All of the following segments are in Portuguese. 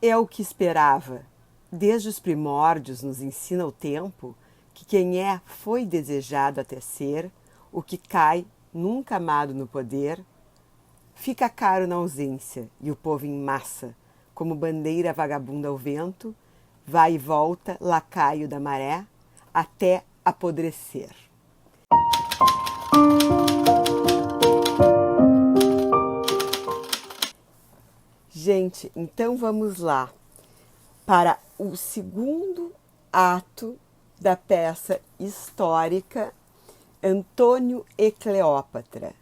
É o que esperava. Desde os primórdios nos ensina o tempo que quem é foi desejado até ser, o que cai, nunca amado no poder, fica caro na ausência e o povo em massa, como bandeira vagabunda ao vento, vai e volta, lacaio da maré, até apodrecer. Gente, então vamos lá para o segundo ato da peça histórica Antônio e Cleópatra.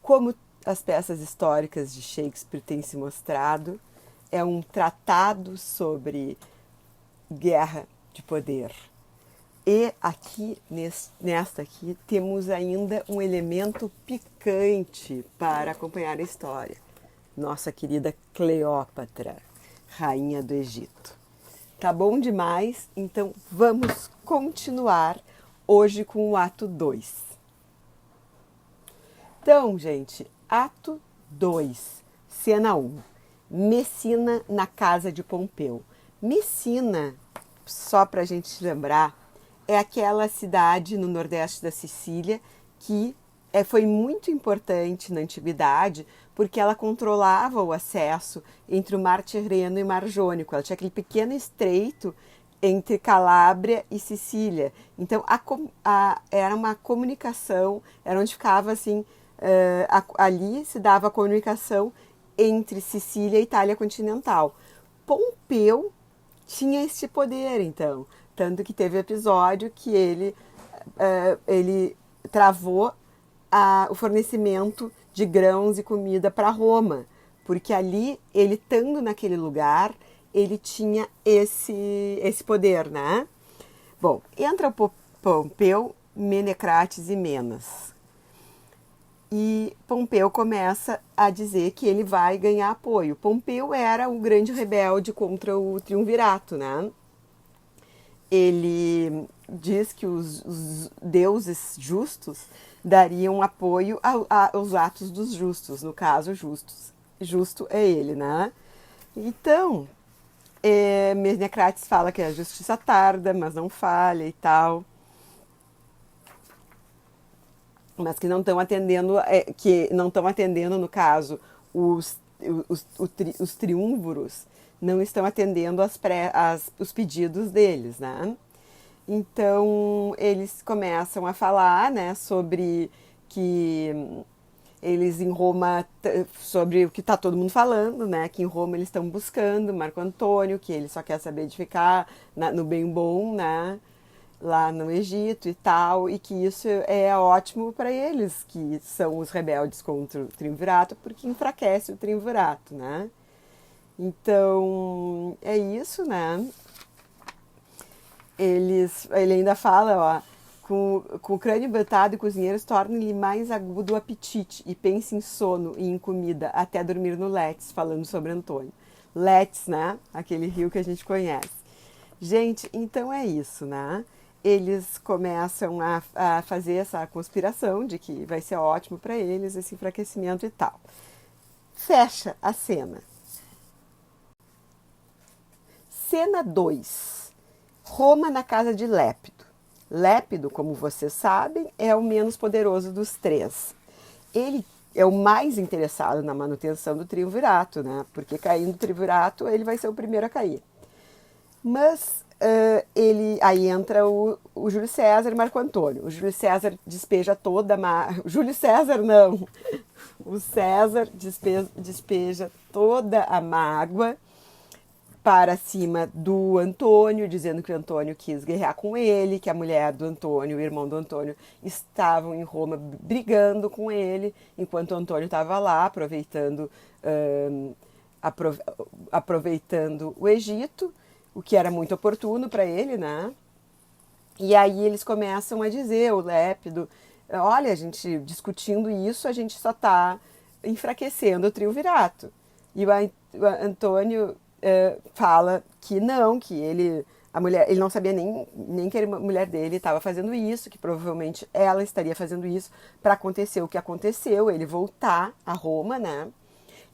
Como as peças históricas de Shakespeare têm se mostrado, é um tratado sobre guerra de poder. E aqui, nesta aqui, temos ainda um elemento picante para acompanhar a história. Nossa querida Cleópatra, rainha do Egito. Tá bom demais? Então vamos continuar hoje com o ato 2. Então, gente, ato 2, cena 1. Messina na casa de Pompeu. Messina, só para a gente lembrar, é aquela cidade no nordeste da Sicília que foi muito importante na antiguidade porque ela controlava o acesso entre o Mar Tirreno e o Mar Jônico. Ela tinha aquele pequeno estreito entre Calábria e Sicília. Então era uma comunicação, era onde ficava assim, ali se dava a comunicação entre Sicília e Itália continental. Pompeu tinha esse poder, então, tanto que teve episódio que ele travou o fornecimento de grãos e comida para Roma, porque ali, ele estando naquele lugar, ele tinha esse poder, né? Bom, entra o Pompeu, Menecrates e Menas. E Pompeu começa a dizer que ele vai ganhar apoio. Pompeu era o grande rebelde contra o triunvirato, né? Ele diz que os deuses justos dariam apoio aos atos dos justos, no caso, justo é ele, né? Então, Menecrates fala que a justiça tarda, mas não falha e tal, mas que não estão atendendo, no caso, os triunviros não estão atendendo os pedidos deles, né? Então, eles começam a falar, né, sobre que eles em Roma, sobre o que está todo mundo falando, né, que em Roma eles estão buscando Marco Antônio, que ele só quer saber de ficar no bem bom, né, lá no Egito e tal, e que isso é ótimo para eles, que são os rebeldes contra o triunvirato, porque enfraquece o triunvirato, né. Então, é isso, né. Ele ainda fala, ó, com o crânio botado e cozinheiros tornem-lhe mais agudo o apetite e pense em sono e em comida até dormir no Létis, falando sobre Antônio. Létis, né? Aquele rio que a gente conhece. Gente, então é isso, né? Eles começam a fazer essa conspiração de que vai ser ótimo para eles esse enfraquecimento e tal. Fecha a cena. Cena 2. Roma na casa de Lépido. Lépido, como vocês sabem, é o menos poderoso dos três. Ele é o mais interessado na manutenção do triunvirato, né? Porque caindo o triunvirato, ele vai ser o primeiro a cair. Mas aí entra o Júlio César e Marco Antônio. O Júlio César despeja toda a Júlio César não. O César despeja toda a mágoa para cima do Antônio, dizendo que o Antônio quis guerrear com ele, que a mulher do Antônio, o irmão do Antônio, estavam em Roma brigando com ele, enquanto o Antônio estava lá, aproveitando o Egito, o que era muito oportuno para ele, né? E aí eles começam a dizer, o Lépido, olha, a gente discutindo isso, a gente só está enfraquecendo o triunvirato. E o Antônio fala que não, que ele não sabia nem que a mulher dele estava fazendo isso, que provavelmente ela estaria fazendo isso para acontecer o que aconteceu, ele voltar a Roma, né?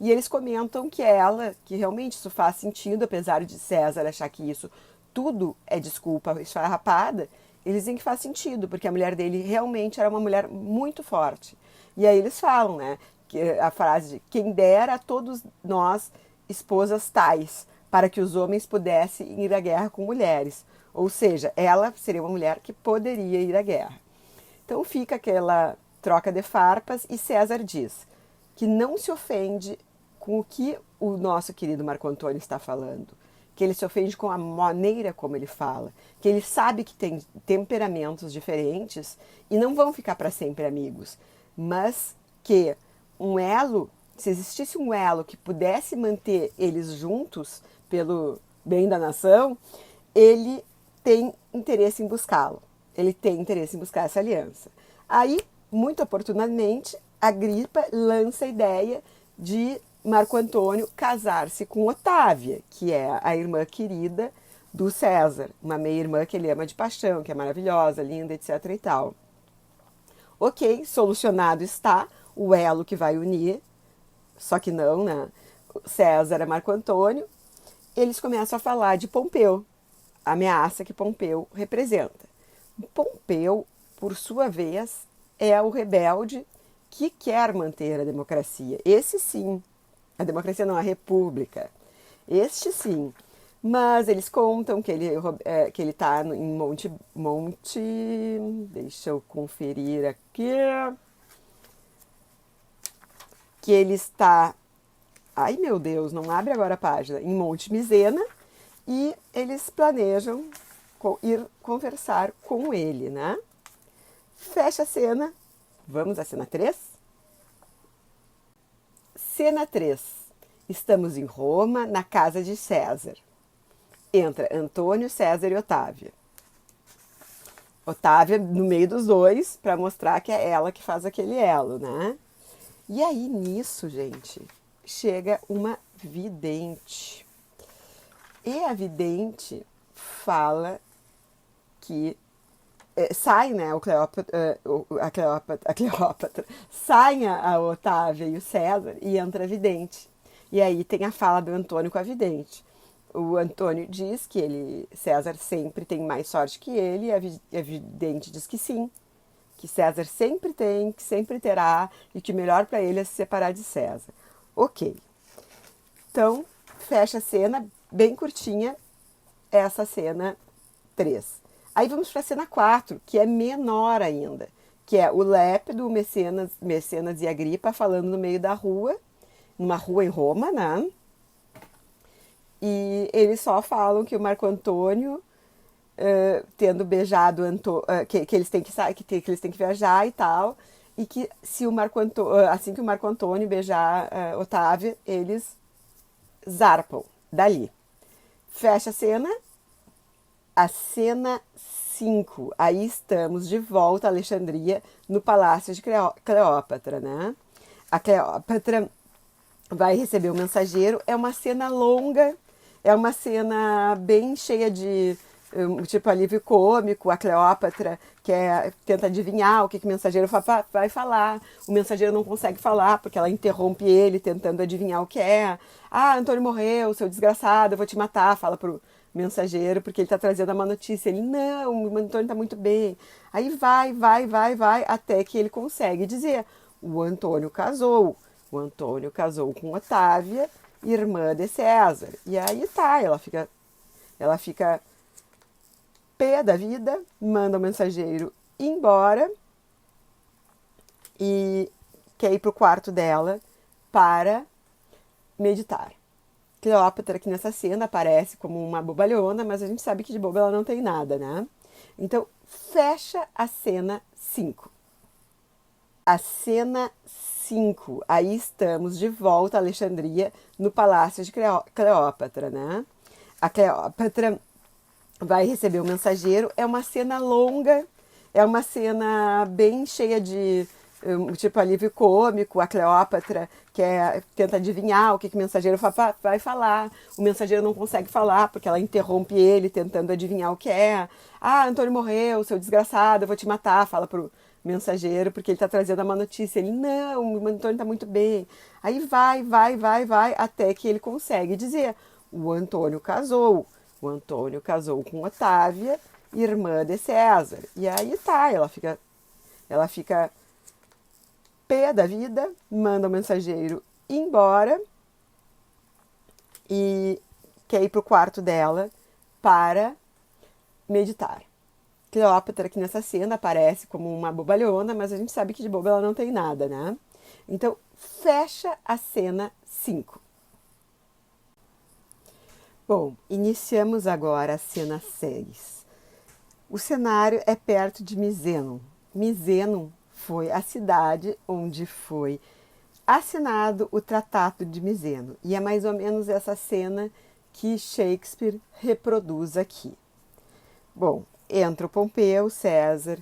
E eles comentam que ela, que realmente isso faz sentido, apesar de César achar que isso tudo é desculpa esfarrapada, eles dizem que faz sentido, porque a mulher dele realmente era uma mulher muito forte. E aí eles falam, né, que a frase de quem dera a todos nós esposas tais, para que os homens pudessem ir à guerra com mulheres. Ou seja, ela seria uma mulher que poderia ir à guerra. Então fica aquela troca de farpas e César diz que não se ofende com o que o nosso querido Marco Antônio está falando, que ele se ofende com a maneira como ele fala, que ele sabe que tem temperamentos diferentes e não vão ficar para sempre amigos, mas que um elo, se existisse um elo que pudesse manter eles juntos pelo bem da nação, ele tem interesse em buscá-lo. Ele tem interesse em buscar essa aliança. Aí, muito oportunamente, Agripa lança a ideia de Marco Antônio casar-se com Otávia, que é a irmã querida do César, uma meia-irmã que ele ama de paixão, que é maravilhosa, linda, etc. e tal. Ok, solucionado está o elo que vai unir, só que não, né? César é Marco Antônio. Eles começam a falar de Pompeu, a ameaça que Pompeu representa. Pompeu, por sua vez, é o rebelde que quer manter a democracia. Esse sim, a democracia não, a república. Este sim. Mas eles contam que ele está em Monte. Deixa eu conferir aqui. Que ele está. Ai meu Deus, não abre agora a página. Em Monte Misena. E eles planejam ir conversar com ele, né? Fecha a cena. Vamos à cena 3? Cena 3. Estamos em Roma, na casa de César. Entra Antônio, César e Otávia. Otávia no meio dos dois, para mostrar que é ela que faz aquele elo, né? E aí, nisso, gente, chega uma vidente. E a vidente fala que sai, né, a Cleópatra, saem a Otávia e o César e entra a vidente. E aí tem a fala do Antônio com a vidente. O Antônio diz que César sempre tem mais sorte que ele, e a vidente diz que sim, que César sempre tem, que sempre terá, e que o melhor para ele é se separar de César. Ok. Então, fecha a cena, bem curtinha, essa cena 3. Aí vamos para a cena 4, que é menor ainda, que é o Lépido, Mecenas e Agripa falando no meio da rua, numa rua em Roma, né? E eles só falam que o Marco Antônio, tendo beijado que eles têm que sair, que eles têm que viajar e tal, e que se o assim que o Marco Antônio beijar Otávia, eles zarpam dali. Fecha a cena. A cena 5. Aí estamos de volta a Alexandria, no palácio de Cleópatra, né? A Cleópatra vai receber o mensageiro. É uma cena longa, é uma cena bem cheia de tipo alívio cômico. A Cleópatra tenta adivinhar o que o mensageiro vai falar. O mensageiro não consegue falar porque ela interrompe ele tentando adivinhar o que é. Ah, Antônio morreu, seu desgraçado, eu vou te matar, fala pro mensageiro, porque ele está trazendo a má notícia. Ele, não, o Antônio está muito bem. Aí vai, até que ele consegue dizer, o Antônio casou com Otávia, irmã de César. E aí tá, ela fica pé da vida, manda o mensageiro embora e quer ir pro quarto dela para meditar. Cleópatra, que nessa cena aparece como uma bobalhona, mas a gente sabe que de boba ela não tem nada, né? Então, fecha a cena 5. A cena 5. Aí estamos de volta a Alexandria, no palácio de Cleópatra, né? A Cleópatra vai receber o mensageiro. É uma cena longa, é uma cena bem cheia de tipo alívio cômico. A Cleópatra tenta adivinhar o que o mensageiro vai falar. O mensageiro não consegue falar porque ela interrompe ele tentando adivinhar o que é. Ah, Antônio morreu, seu desgraçado, eu vou te matar, fala pro mensageiro, porque ele está trazendo uma notícia. Ele, não, o Antônio está muito bem. Aí vai, até que ele consegue dizer, o Antônio casou. O Antônio casou com Otávia, irmã de César. E aí tá, ela fica pé da vida, manda o mensageiro embora e quer ir pro quarto dela para meditar. Cleópatra, aqui nessa cena, aparece como uma bobalhona, mas a gente sabe que de boba ela não tem nada, né? Então, fecha a cena 5. Bom, iniciamos agora a cena 6. O cenário é perto de Miseno. Miseno foi a cidade onde foi assinado o Tratado de Miseno. E é mais ou menos essa cena que Shakespeare reproduz aqui. Bom, entra o Pompeu, César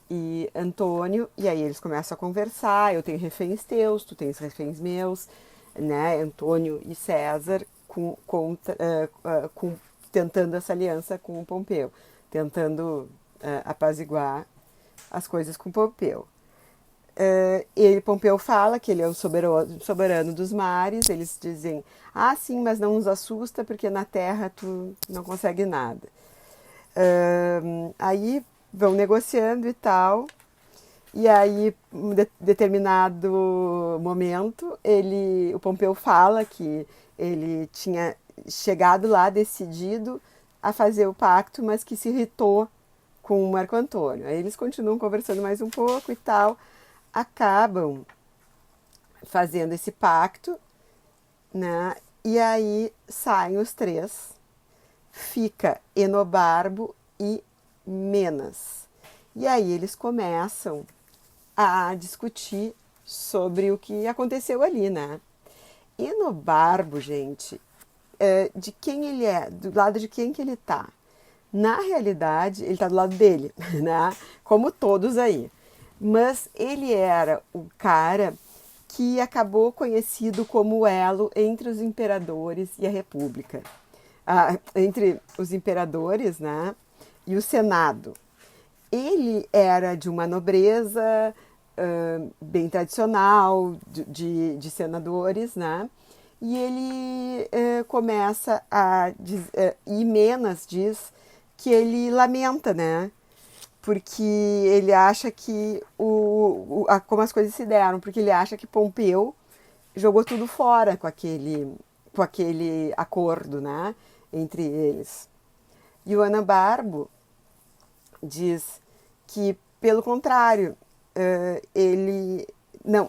e Antônio, e aí eles começam a conversar. Eu tenho reféns teus, tu tens reféns meus, né? Antônio e César tentando essa aliança com o Pompeu, tentando apaziguar as coisas com o Pompeu. Pompeu fala que ele é o soberano dos mares. Eles dizem, sim, mas não nos assusta, porque na terra tu não consegue nada. Aí vão negociando e tal, e aí, em determinado momento, o Pompeu fala que ele tinha chegado lá decidido a fazer o pacto, mas que se irritou com o Marco Antônio. Aí eles continuam conversando mais um pouco e tal, acabam fazendo esse pacto, né? E aí saem os três. Fica Enobarbo e Menas. E aí eles começam a discutir sobre o que aconteceu ali, né? Enobarbo, gente, de quem ele é, do lado de quem que ele tá? Na realidade, ele tá do lado dele, né? Como todos aí. Mas ele era o cara que acabou conhecido como o elo entre os imperadores e a república. Entre os imperadores, né, e o Senado. Ele era de uma nobreza bem tradicional, de senadores, né, e ele começa e Menas diz que ele lamenta, né, porque ele acha que como as coisas se deram, porque ele acha que Pompeu jogou tudo fora com aquele acordo, né, entre eles. E o Enobarbo diz que, pelo contrário,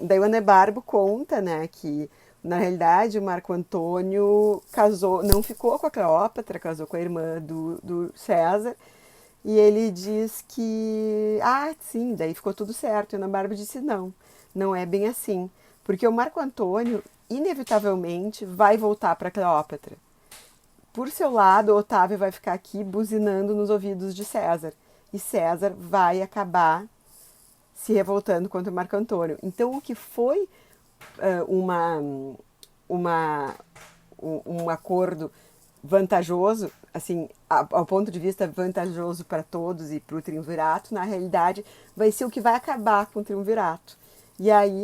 daí o Enobarbo conta, né, que na realidade o Marco Antônio não ficou com a Cleópatra, casou com a irmã do César, e ele diz que, sim, daí ficou tudo certo. E o Enobarbo disse, não é bem assim, porque o Marco Antônio inevitavelmente vai voltar para Cleópatra. Por seu lado, Otávio vai ficar aqui buzinando nos ouvidos de César. E César vai acabar se revoltando contra o Marco Antônio. Então, o que foi um acordo vantajoso, assim, ao ponto de vista vantajoso para todos e para o triunvirato, na realidade, vai ser o que vai acabar com o triunvirato. E aí,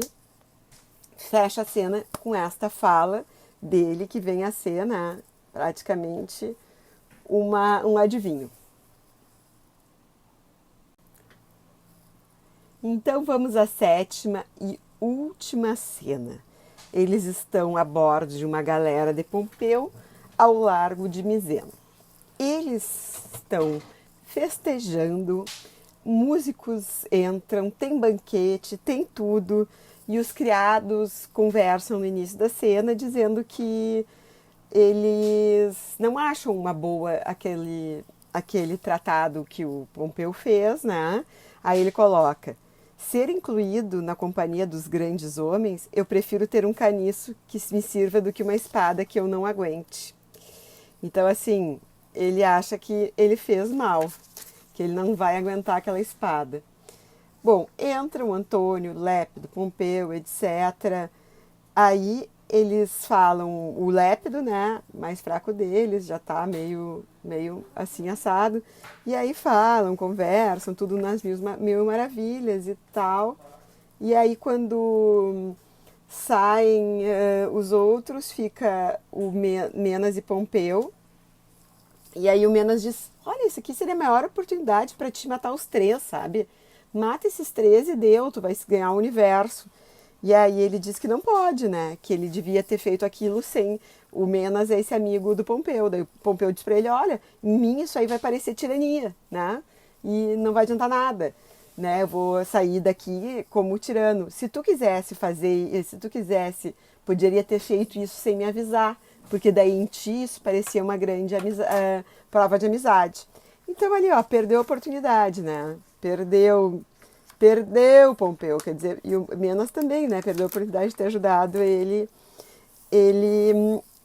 fecha a cena com esta fala dele, que vem a ser, né, praticamente um adivinho. Então vamos à 7ª e última cena. Eles estão a bordo de uma galera de Pompeu ao largo de Miseno. Eles estão festejando, músicos entram, tem banquete, tem tudo, e os criados conversam no início da cena dizendo que eles não acham uma boa aquele tratado que o Pompeu fez, né? Aí ele coloca, ser incluído na companhia dos grandes homens, eu prefiro ter um caniço que me sirva do que uma espada que eu não aguente. Então, assim, ele acha que ele fez mal, que ele não vai aguentar aquela espada. Bom, entra o Antônio, Lépido, Pompeu, etc. Aí eles falam o lépido, né? Mais fraco deles, já tá meio assim assado. E aí falam, conversam, tudo nas mil maravilhas e tal. E aí quando saem os outros, fica o Menas e Pompeu. E aí o Menas diz, olha, isso aqui seria a maior oportunidade para te matar os três, sabe? Mata esses três e deu, tu vai ganhar o universo. E aí ele diz que não pode, né? Que ele devia ter feito aquilo sem o Menas é esse amigo do Pompeu. Daí o Pompeu diz para ele, olha, em mim isso aí vai parecer tirania, né? E não vai adiantar nada, né? Eu vou sair daqui como tirano. Se tu quisesse fazer, se tu quisesse, poderia ter feito isso sem me avisar, porque daí em ti isso parecia uma grande prova de amizade. Então ali, ó, perdeu a oportunidade, né? Perdeu Pompeu, quer dizer, e o Menas também, né? Perdeu a oportunidade de ter ajudado ele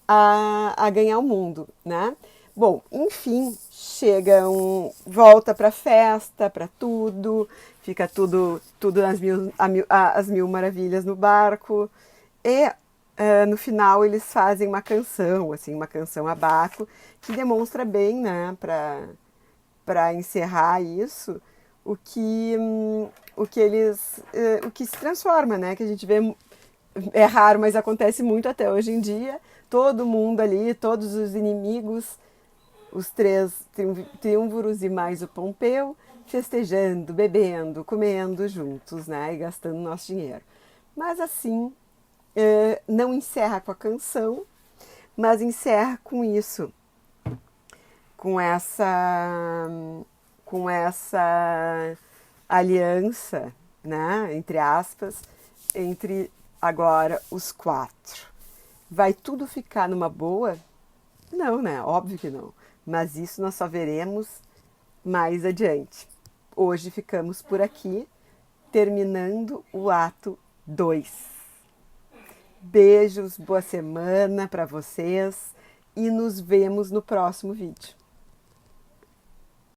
a ganhar o mundo, né? Bom, enfim, volta pra festa, pra tudo, fica tudo as mil maravilhas no barco. E no final eles fazem uma canção, assim, uma canção a Baco, que demonstra bem, né, para encerrar isso, o que o que se transforma, né, que a gente vê, é raro, mas acontece muito até hoje em dia, todo mundo ali, todos os inimigos, os três triunviros e mais o Pompeu, festejando, bebendo, comendo juntos, né, e gastando nosso dinheiro. Mas assim, não encerra com a canção, mas encerra com isso, com essa aliança, né, entre aspas, entre agora os quatro. Vai tudo ficar numa boa? Não, né? Óbvio que não. Mas isso nós só veremos mais adiante. Hoje ficamos por aqui, terminando o ato 2. Beijos, boa semana para vocês e nos vemos no próximo vídeo.